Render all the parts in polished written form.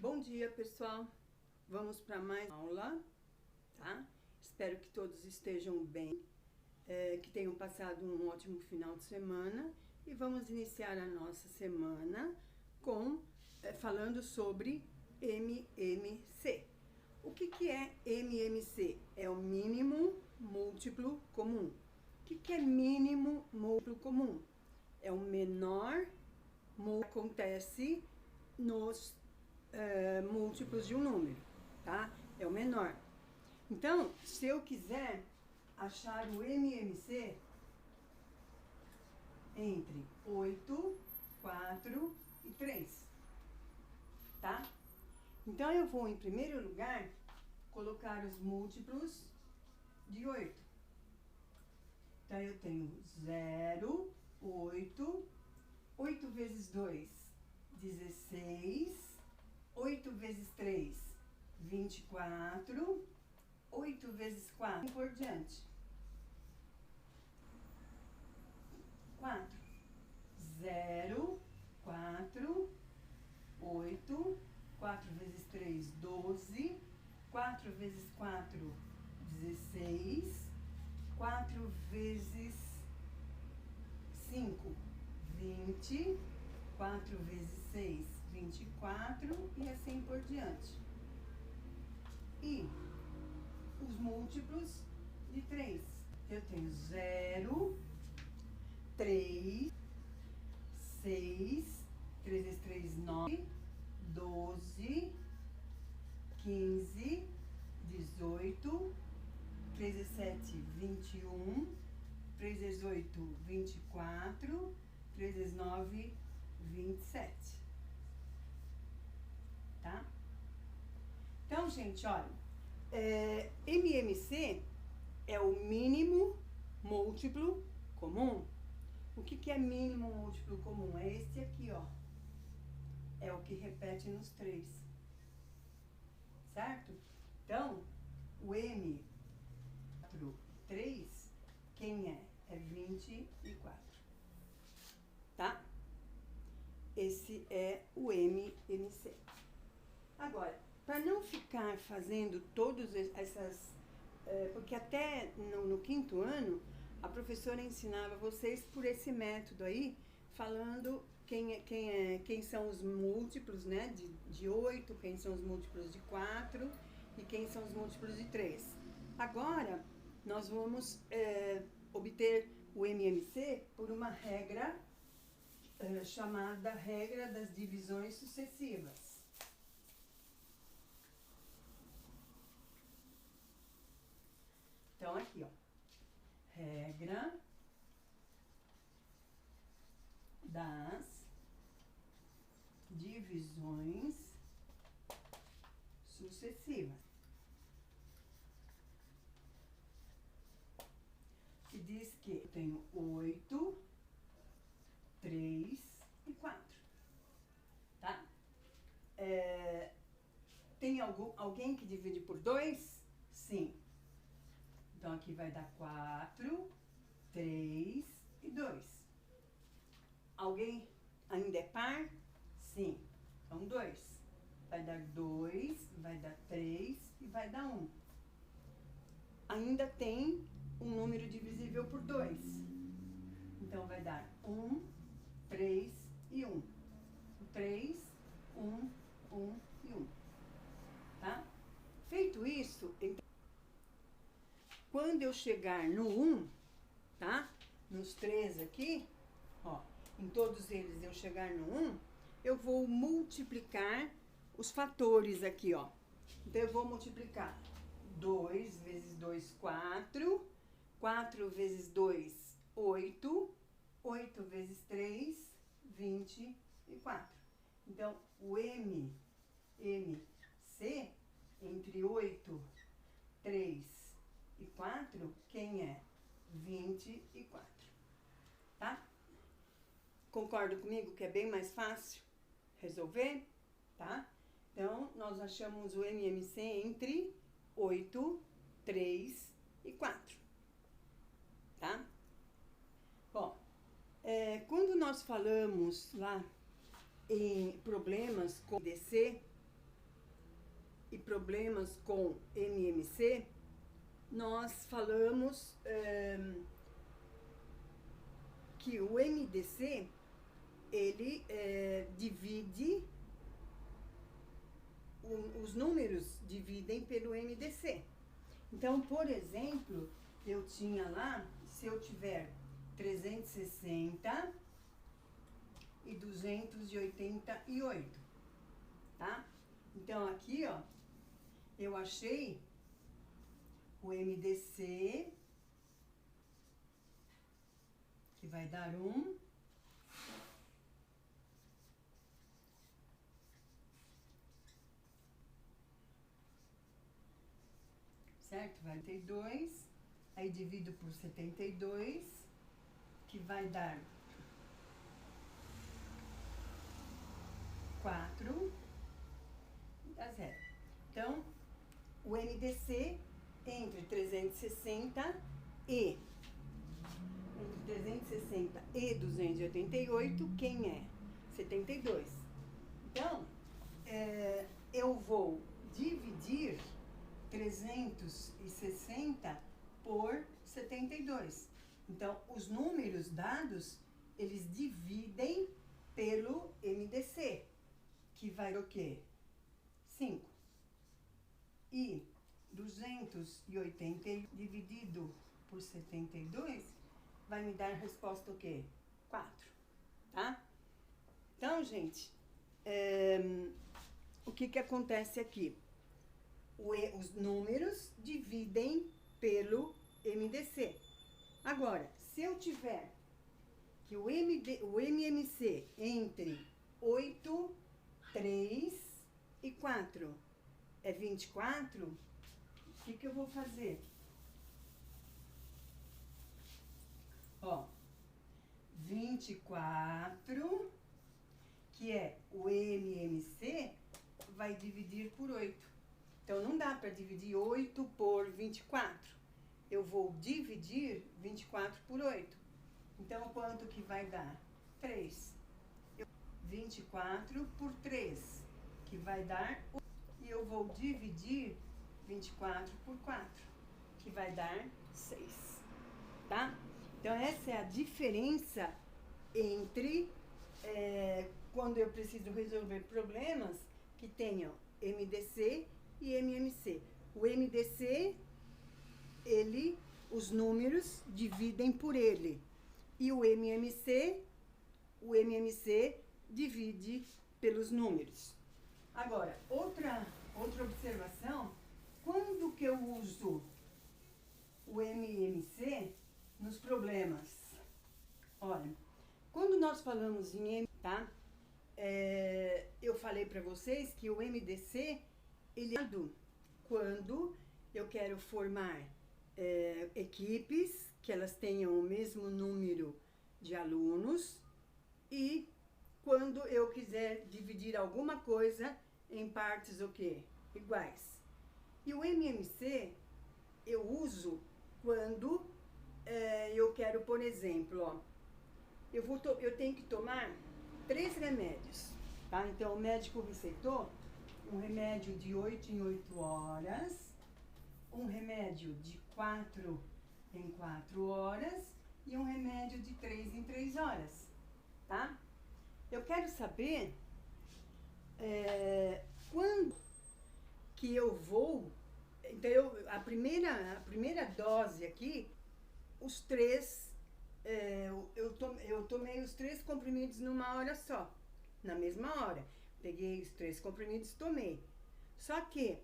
Bom dia, pessoal. Vamos para mais aula, tá? Espero que todos estejam bem, que tenham passado um ótimo final de semana e vamos iniciar a nossa semana falando sobre MMC. O que é MMC? É o mínimo múltiplo comum. O que é mínimo múltiplo comum? É o menor múltiplo que acontece nos múltiplos de um número, tá? É o menor. Então, se eu quiser achar o MMC entre 8, 4 e 3, tá? Então, eu vou, em primeiro lugar, colocar os múltiplos de 8. Então, eu tenho 0, 8, 8 vezes 2, 16, 8 vezes 3, 24, 8 vezes 4, e por diante. 4, 0, 4, 8, 4 vezes 3, 12, 4 vezes 4, 16, 4 vezes 5, 20, 4 vezes 6, 24 e assim por diante. E os múltiplos de 3. Eu tenho 0, 3, 6, 3 vezes 3, 9, 12, 15, 18, 3 vezes 7, 21, 3 vezes 8, 24, 3 vezes 9, 27. Tá? Então, gente, olha, MMC é o mínimo múltiplo comum. O que é mínimo múltiplo comum? É este aqui, ó. É o que repete nos 3. Certo? Então, o M, 4, 3, quem é? É 24. Tá? Esse é o MMC. Agora, para não ficar fazendo todas essas... porque até no quinto ano, a professora ensinava vocês por esse método aí, falando quem são os múltiplos, né, de 8, quem são os múltiplos de 4 e quem são os múltiplos de 3. Agora, nós vamos obter o MMC por uma regra chamada regra das divisões sucessivas. Então, aqui, ó, regra das divisões sucessivas. Que diz que eu tenho 8, 3 e 4, tá? Tem alguém que divide por 2? Sim. Então, aqui vai dar 4, 3 e 2. Alguém ainda é par? Sim. Então, 2. Vai dar 2, vai dar 3 e vai dar 1. Ainda tem um número divisível por 2. Então, vai dar 1, 3 e 1. 3, 1, 1 e 1. Tá? Feito isso, então, quando eu chegar no 1, tá? Nos 3 aqui, ó, em todos eles eu chegar no 1, eu vou multiplicar os fatores aqui, ó. Então, eu vou multiplicar 2 vezes 2, 4, 4 vezes 2, 8, 8 vezes 3, 24. Então, o MMC, entre 8, 3 e 4, quem é? 24, tá? Concorda comigo que é bem mais fácil resolver, tá? Então, nós achamos o MMC entre 8, 3 e 4, tá? Bom, quando nós falamos lá em problemas com DC, e problemas com MMC, nós falamos que o MDC, ele divide, os números dividem pelo MDC. Então, por exemplo, eu tinha lá, se eu tiver 360 e 288, tá? Então, aqui, ó, eu achei o MDC, que vai dar 1. Certo? Vai ter 2. Aí divido por 72, que vai dar 4, e dá 0. Então, o MDC entre 360 e 288, quem é? 72. Então, eu vou dividir 360 por 72. Então, os números dados, eles dividem pelo MDC, que vai o quê? 5. E 280 dividido por 72 vai me dar a resposta o quê? 4, tá? Então, gente, o que acontece aqui? Os números dividem pelo MDC. Agora, se eu tiver que o MMC entre 8, 3 e 4 é 24, o que eu vou fazer? Ó, 24, que é o MMC, vai dividir por 8. Então, não dá para dividir 8 por 24. Eu vou dividir 24 por 8. Então, quanto que vai dar? 3. 24 por 3, que vai dar... E eu vou dividir 24 por 4, que vai dar 6. Tá? Então, essa é a diferença entre quando eu preciso resolver problemas que tenham MDC e MMC. O MDC, os números dividem por ele. E o MMC divide pelos números. Agora, outra observação, quando que eu uso o MMC nos problemas? Olha, quando nós falamos em M, tá? Eu falei para vocês que o MDC, ele é quando eu quero formar equipes, que elas tenham o mesmo número de alunos, e quando eu quiser dividir alguma coisa em partes o quê? Iguais. E o MMC eu uso quando eu quero, por exemplo, ó, eu tenho que tomar 3 remédios, tá? Então, o médico receitou um remédio de 8 em 8 horas, um remédio de 4 em 4 horas e um remédio de 3 em 3 horas, tá? Eu quero saber quando que eu vou... Então, a primeira dose aqui, os 3... eu tomei os 3 comprimidos numa hora só, na mesma hora. Peguei os 3 comprimidos e tomei. Só que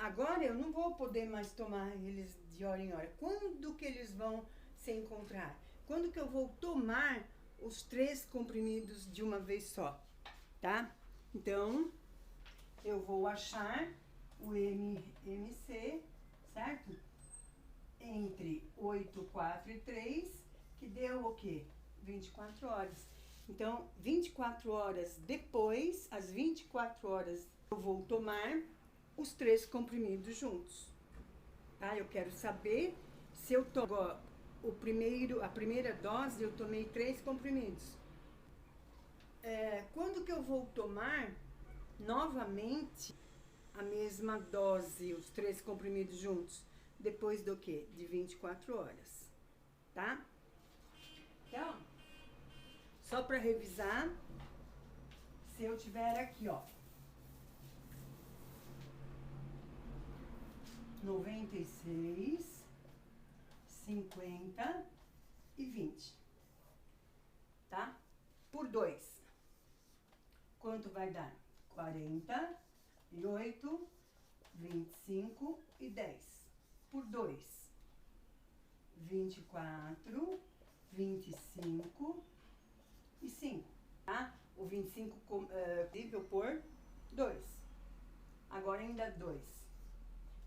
agora eu não vou poder mais tomar eles de hora em hora. Quando que eles vão se encontrar? Quando que eu vou tomar os 3 comprimidos de uma vez só, tá? Então, eu vou achar o MMC, certo? Entre 8, 4 e 3, que deu o quê? 24 horas. Então, 24 horas depois, às 24 horas, eu vou tomar os 3 comprimidos juntos. Tá? Eu quero saber se eu tomo a primeira dose, eu tomei 3 comprimidos. Quando que eu vou tomar novamente a mesma dose, os 3 comprimidos juntos, depois do quê? De 24 horas, tá? Então, só para revisar, se eu tiver aqui, ó, 96, 50 e 20, tá? Por 2, quanto vai dar? 48, 25 e 10. Por 2, 24, 25 e 5, tá? O 25 dividido por 2. Agora ainda 2.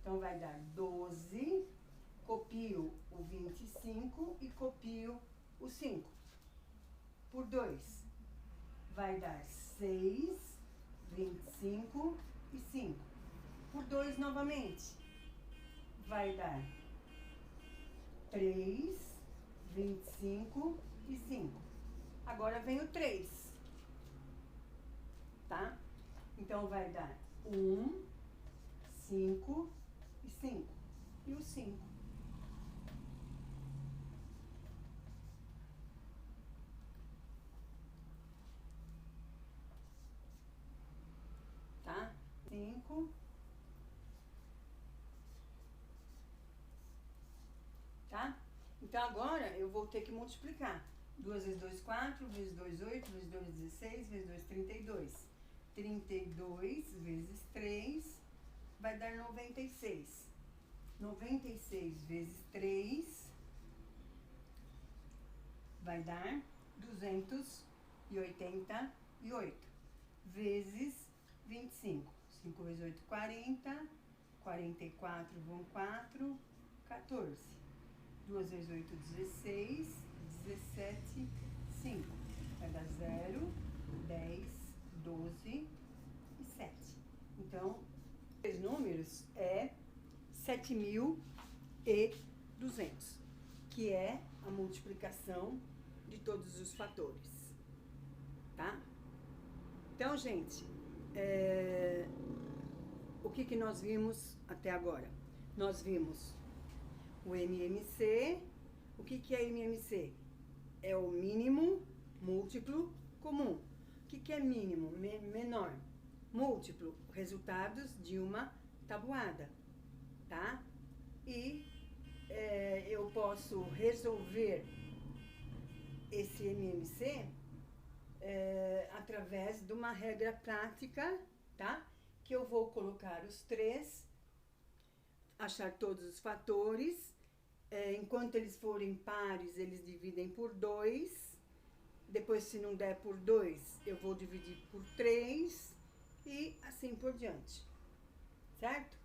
Então, vai dar 12, copio o 25 e copio o 5. Por 2, vai dar 6, 25 e 5. Por 2 novamente, vai dar 3, 25 e 5. Agora vem o 3, tá? Então, vai dar 1, 5 e 5. E o 5. Tá? 5. Tá? Então, agora eu vou ter que multiplicar. 2 vezes 2, 4, vezes 2, 8, vezes 2, 16, vezes 2, 32. 32 vezes 3 vai dar 96. 96 vezes 3 vai dar 288. Vezes 25. 5 vezes 8, 40. 44 vão 4, 14. 2 vezes 8, 16. 17, 5. Vai dar 0, 10, 12 e 7. Então, os números é 7.200, que é a multiplicação de todos os fatores, tá? Então, gente, o que nós vimos até agora? Nós vimos o MMC. O que é MMC? É o mínimo múltiplo comum. O que é mínimo? Menor. Múltiplo, resultados de uma tabuada, tá? E eu posso resolver esse MMC através de uma regra prática, tá? Que eu vou colocar os 3, achar todos os fatores. Enquanto eles forem pares, eles dividem por 2. Depois, se não der por 2, eu vou dividir por 3 e assim por diante. Certo?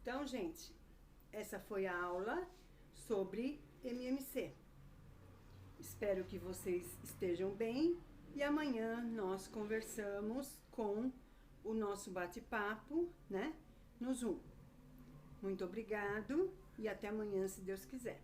Então, gente, essa foi a aula sobre MMC. Espero que vocês estejam bem e amanhã nós conversamos com o nosso bate-papo, né, no Zoom. Muito obrigado e até amanhã, se Deus quiser.